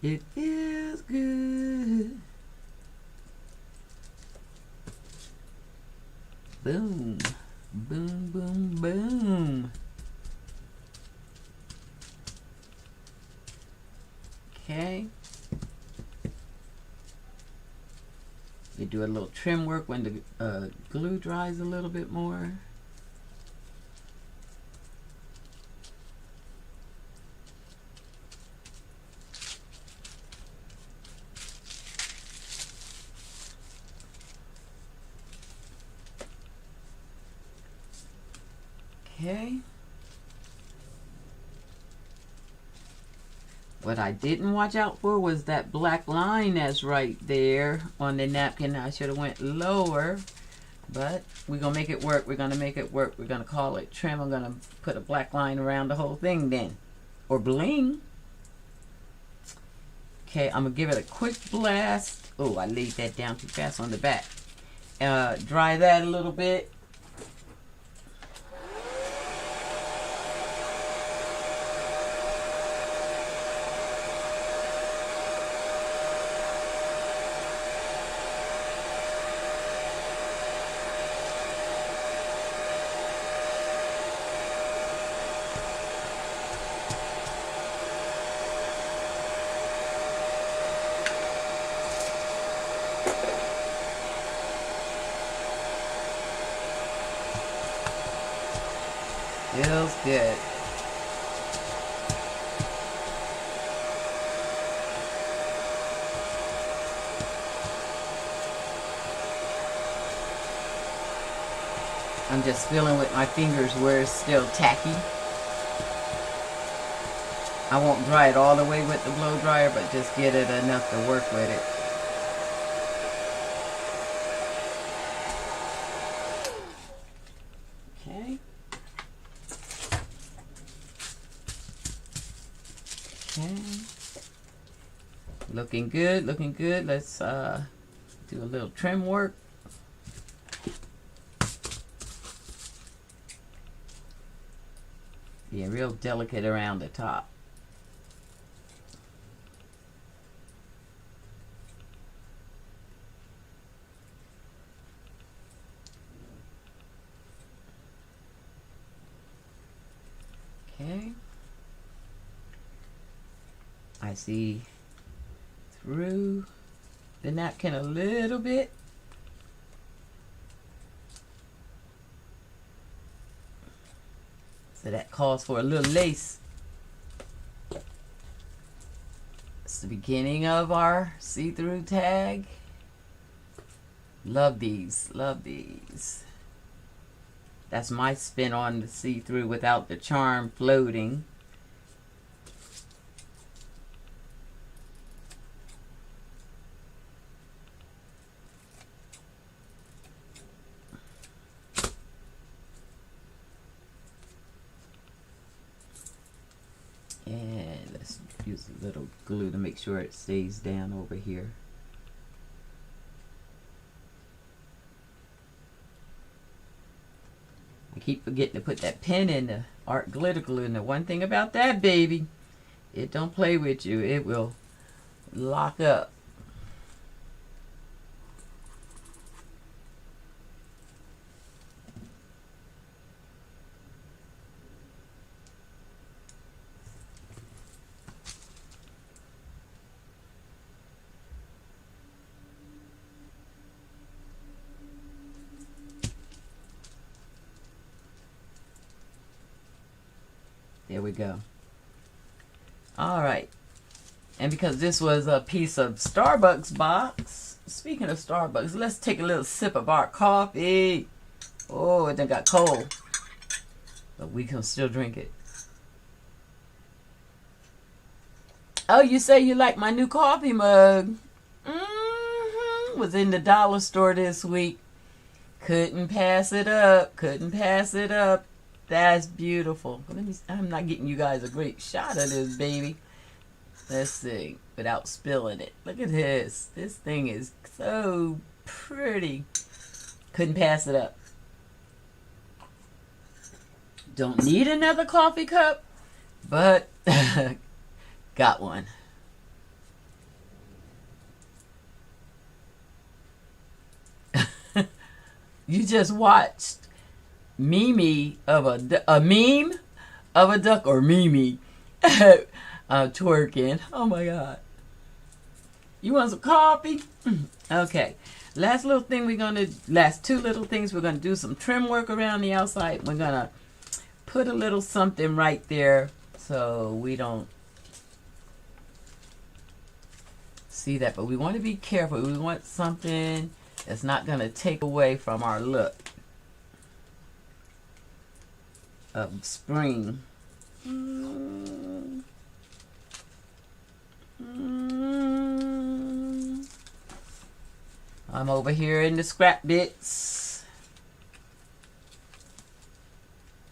It feels good. Boom. Boom, boom, boom. Okay. You do a little trim work when the glue dries a little bit more. Okay. What I didn't watch out for was that black line that's right there on the napkin. I should have went lower, but we're going to make it work. We're going to make it work. We're going to call it trim. I'm going to put a black line around the whole thing then. Or bling. Okay, I'm going to give it a quick blast. Oh, I laid that down too fast on the back. Dry that a little bit. Feels good. I'm just feeling with my fingers where it's still tacky. I won't dry it all the way with the blow dryer, but just get it enough to work with it. Okay. Okay. Looking good, looking good. Let's do a little trim work. Being real delicate around the top. I see through the napkin a little bit. So that calls for a little lace. It's the beginning of our see-through tag. Love these, love these. That's my spin on the see-through without the charm floating. And let's use a little glue to make sure it stays down over here. I keep forgetting to put that pin in the art glitter glue, and the one thing about that baby, it don't play with you. It will lock up. There we go. All right. And because this was a piece of Starbucks box, speaking of Starbucks, let's take a little sip of our coffee. Oh, it done got cold. But we can still drink it. Oh, you say you like my new coffee mug? Was in the dollar store this week. Couldn't pass it up. Couldn't pass it up. That's beautiful. I'm not getting you guys a great shot of this, baby. Let's see, without spilling it. Look at this. This thing is so pretty. Couldn't pass it up. Don't need another coffee cup, but got one. You just watched Mimi of a meme of a duck, or Mimi twerking. Oh my God. You want some coffee? Okay. Last two little things we're gonna do some trim work around the outside. We're gonna put a little something right there so we don't see that, but we want to be careful. We want something that's not gonna take away from our look of spring. I'm over here in the scrap bits.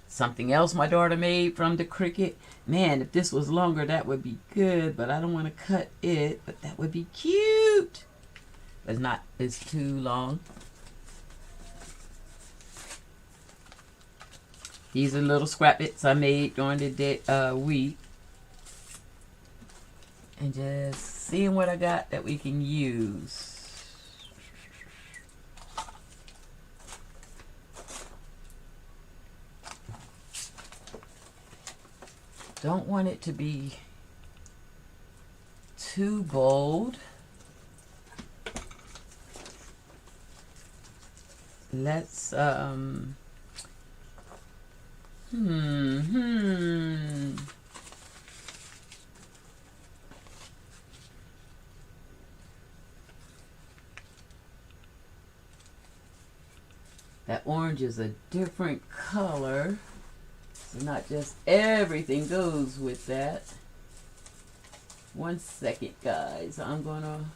Something else my daughter made from the Cricut. Man, if this was longer, that would be good, but I don't want to cut it, but that would be cute. It's too long. These are little scrap bits I made during the week. And just seeing what I got that we can use. Don't want it to be too bold. Let's That orange is a different color, so not just everything goes with that. 1 second, guys. I'm gonna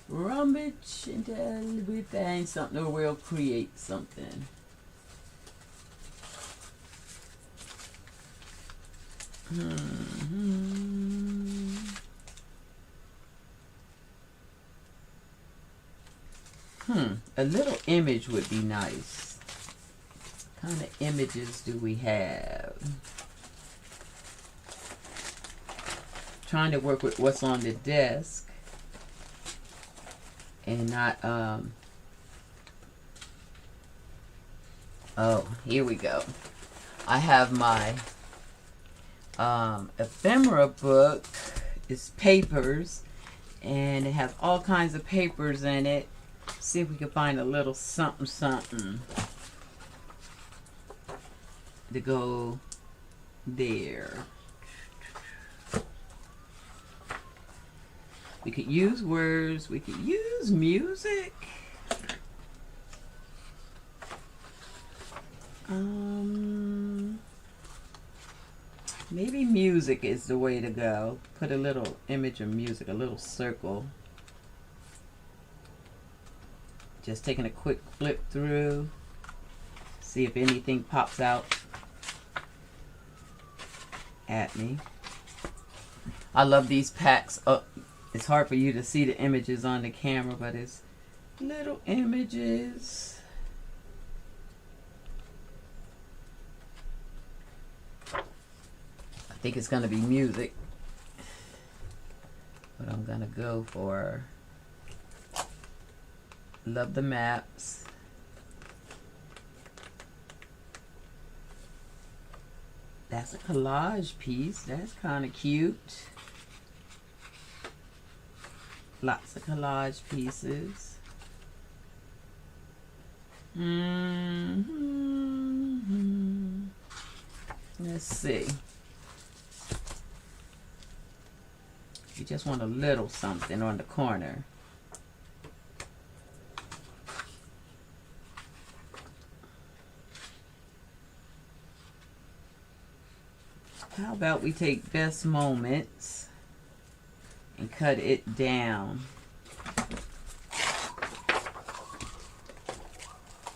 rummage until we find something, or we'll create something. A little image would be nice. What kind of images do we have? Trying to work with what's on the desk and not oh, here we go. I have my ephemera book it's papers, and it has all kinds of papers in it. See if we can find a little something something to go there. We could use words, we could use music. Maybe music is the way to go. Put a little image of music, a little circle. Just taking a quick flip through. See if anything pops out at me. I love these packs. It's hard for you to see the images on the camera, but it's little images. I think it's gonna be music, but I'm gonna go for love the maps. That's a collage piece. That's kind of cute. Lots of collage pieces. Let's see. You just want a little something on the corner. How about we take best moments and cut it down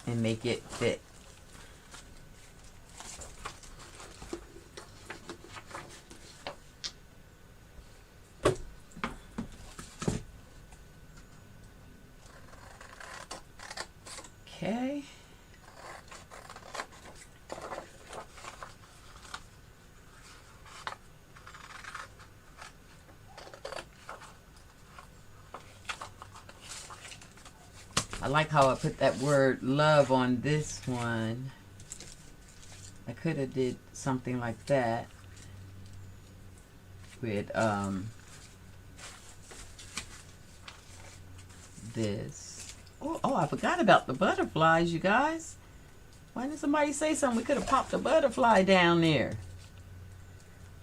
and make it fit. Okay. I like how I put that word love on this one. I could have did something like that with this. Oh, I forgot about the butterflies, you guys. Why didn't somebody say something? We could have popped a butterfly down there.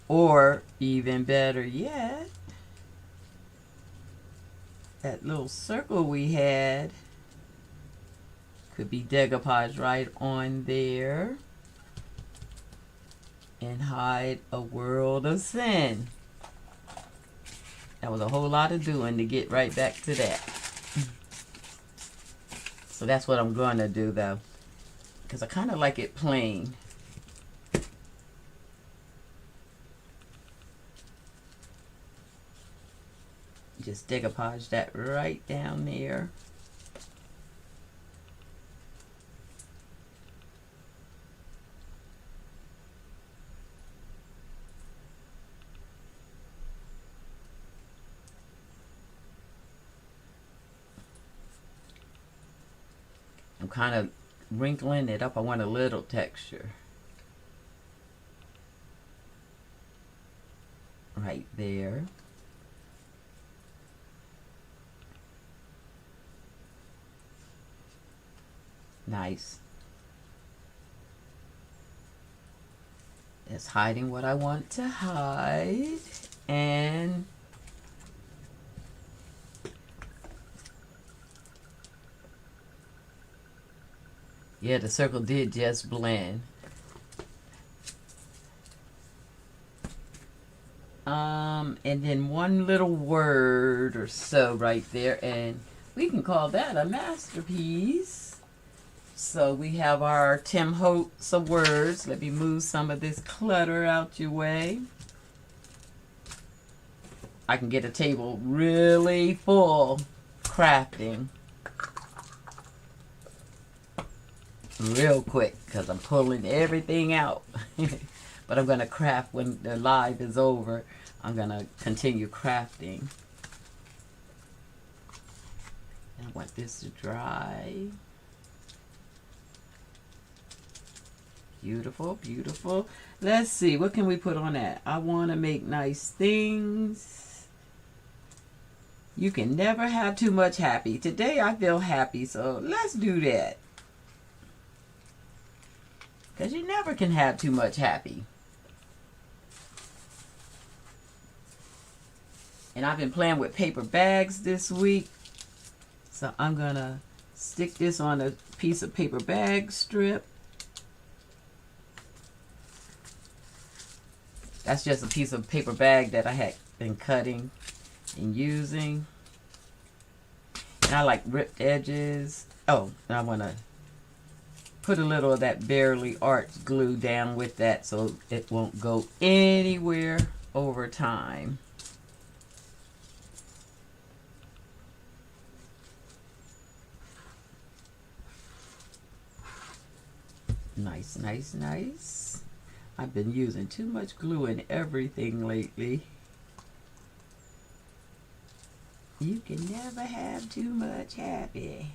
Or even better yet, that little circle we had could be decoupage right on there and hide a world of sin. That was a whole lot of doing to get right back to that. So that's what I'm going to do though, because I kind of like it plain. Just decoupage that right down there. I'm kind of wrinkling it up. I want a little texture. Right there. Nice. It's hiding what I want to hide. And yeah, the circle did just blend. And then one little word or so right there, and we can call that a masterpiece. So we have our Tim Holtz of words. Let me move some of this clutter out your way. I can get a table really full crafting real quick because I'm pulling everything out. But I'm going to craft when the live is over. I'm going to continue crafting. I want this to dry. Beautiful, beautiful. Let's see, what can we put on that? I want to make nice things. You can never have too much happy. Today I feel happy, so let's do that. Because you never can have too much happy. And I've been playing with paper bags this week. So I'm going to stick this on a piece of paper bag strip. That's just a piece of paper bag that I had been cutting and using. And I like ripped edges. Oh, and I want to put a little of that Bearly Arts glue down with that so it won't go anywhere over time. Nice, nice, nice. I've been using too much glue in everything lately. You can never have too much happy.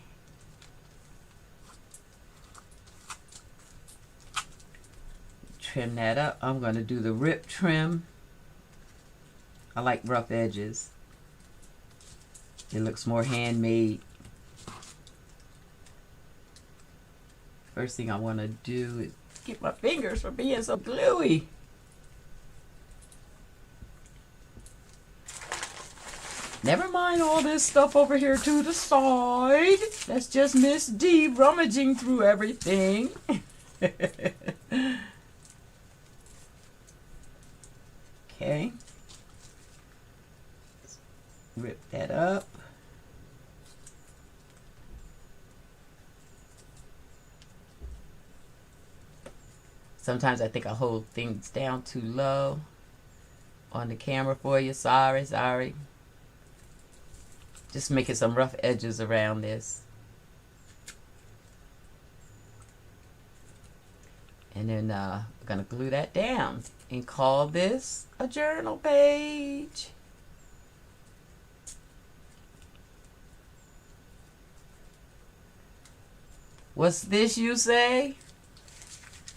Trim that up. I'm going to do the rip trim. I like rough edges. It looks more handmade. First thing I want to do is get my fingers from being so gluey. Never mind all this stuff over here to the side. That's just Miss D rummaging through everything. Okay. Let's rip that up. Sometimes I think I hold things down too low on the camera for you. Sorry. Just making some rough edges around this. And then we're going to glue that down and call this a journal page. What's this, you say?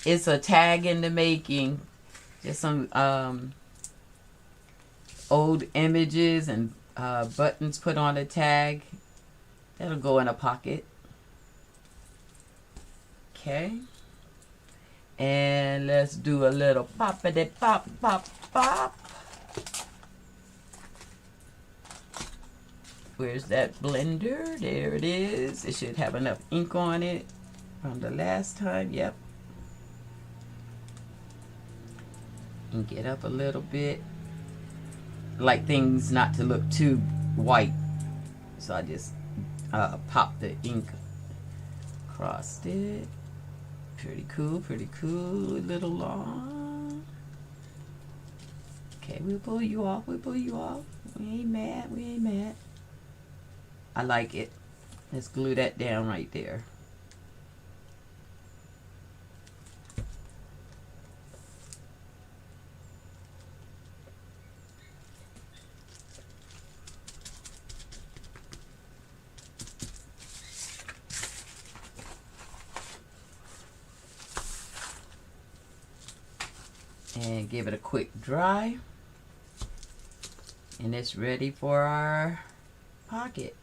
It's a tag in the making. Just some old images and buttons put on a tag. That'll go in a pocket. Okay. And let's do a little poppity pop, pop, pop. Where's that blender? There it is. It should have enough ink on it from the last time. Yep. Ink it up a little bit. I like things not to look too white. So I just pop the ink across it. Pretty cool, a little long. Okay, we'll pull you off, We ain't mad. I like it. Let's glue that down right there. And give it a quick dry. And it's ready for our pocket.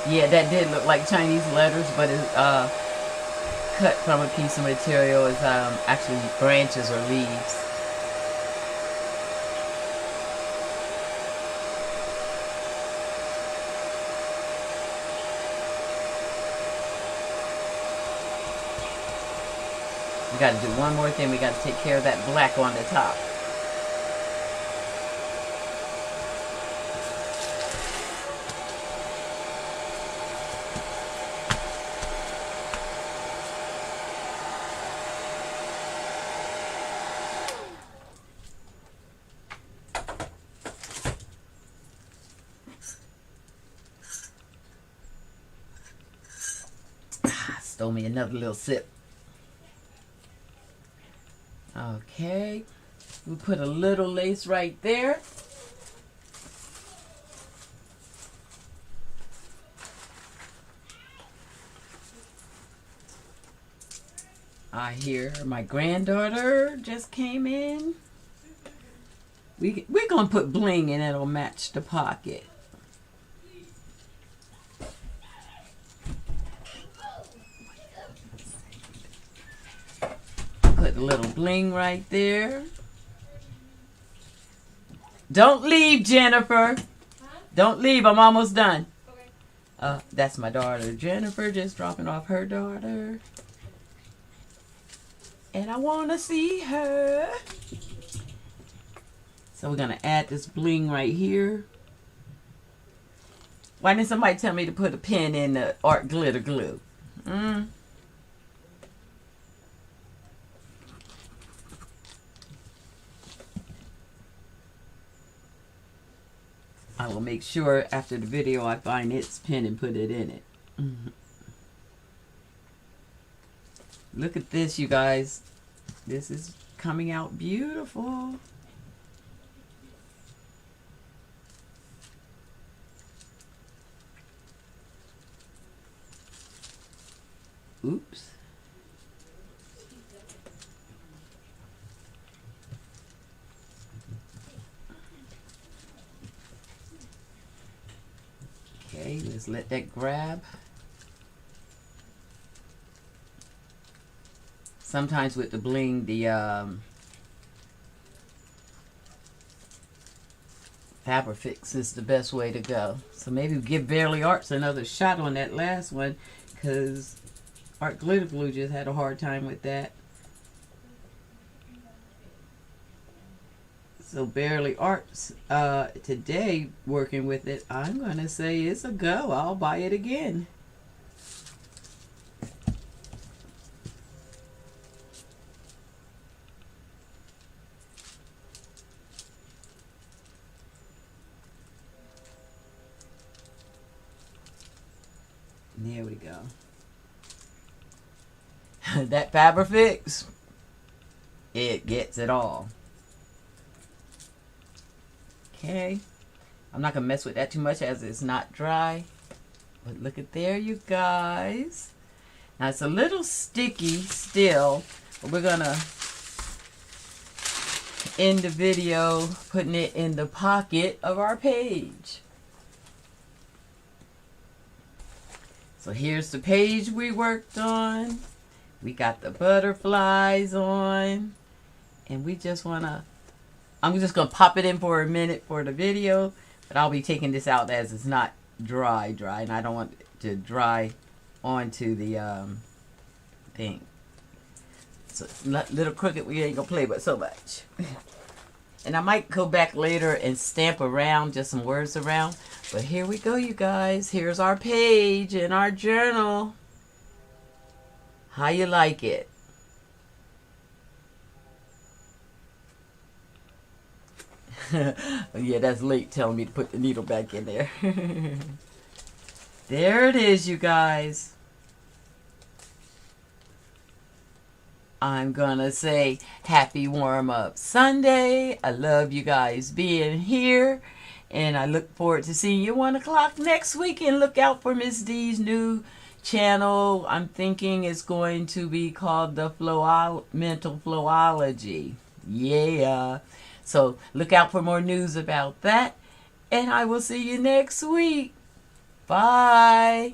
Yeah, that did look like Chinese letters, but it's cut from a piece of material. Is actually branches or leaves. We got to do one more thing. We got to take care of that black on the top. Stole me another little sip. Okay, We put a little lace right there. I hear my granddaughter just came in. We're going to put bling and it'll match the pocket. Put a little bling right there. Don't leave, Jennifer. Don't leave. I'm almost done. That's my daughter, Jennifer, just dropping off her daughter. And I want to see her. So we're going to add this bling right here. Why didn't somebody tell me to put a pin in the art glitter glue? I will make sure after the video I find its pin and put it in it. Look at this, you guys. This is coming out beautiful. Oops. Okay, let's let that grab. Sometimes with the bling, the Fabrifix is the best way to go. So maybe give Bearly Arts another shot on that last one, because Art Glitter Glue just had a hard time with that. So Bearly Arts today working with it, I'm going to say it's a go. I'll buy it again. There we go. That Fabrifix, it gets it all. Okay. I'm not going to mess with that too much as it's not dry. But look at there, you guys. Now it's a little sticky still, but we're going to end the video putting it in the pocket of our page. So here's the page we worked on. We got the butterflies on. And we just want to, I'm just going to pop it in for a minute for the video. But I'll be taking this out as it's not dry. And I don't want it to dry onto the thing. So it's not little crooked, we ain't going to play but so much. And I might go back later and stamp around, just some words around. But here we go, you guys. Here's our page in our journal. How you like it? Yeah, that's late telling me to put the needle back in there. There it is, you guys. I'm gonna say happy warm-up Sunday. I love you guys being here. And I look forward to seeing you 1 o'clock next week. And look out for Miss D's new channel. I'm thinking it's going to be called the Mental Flowology. Yeah. So look out for more news about that. And I will see you next week. Bye.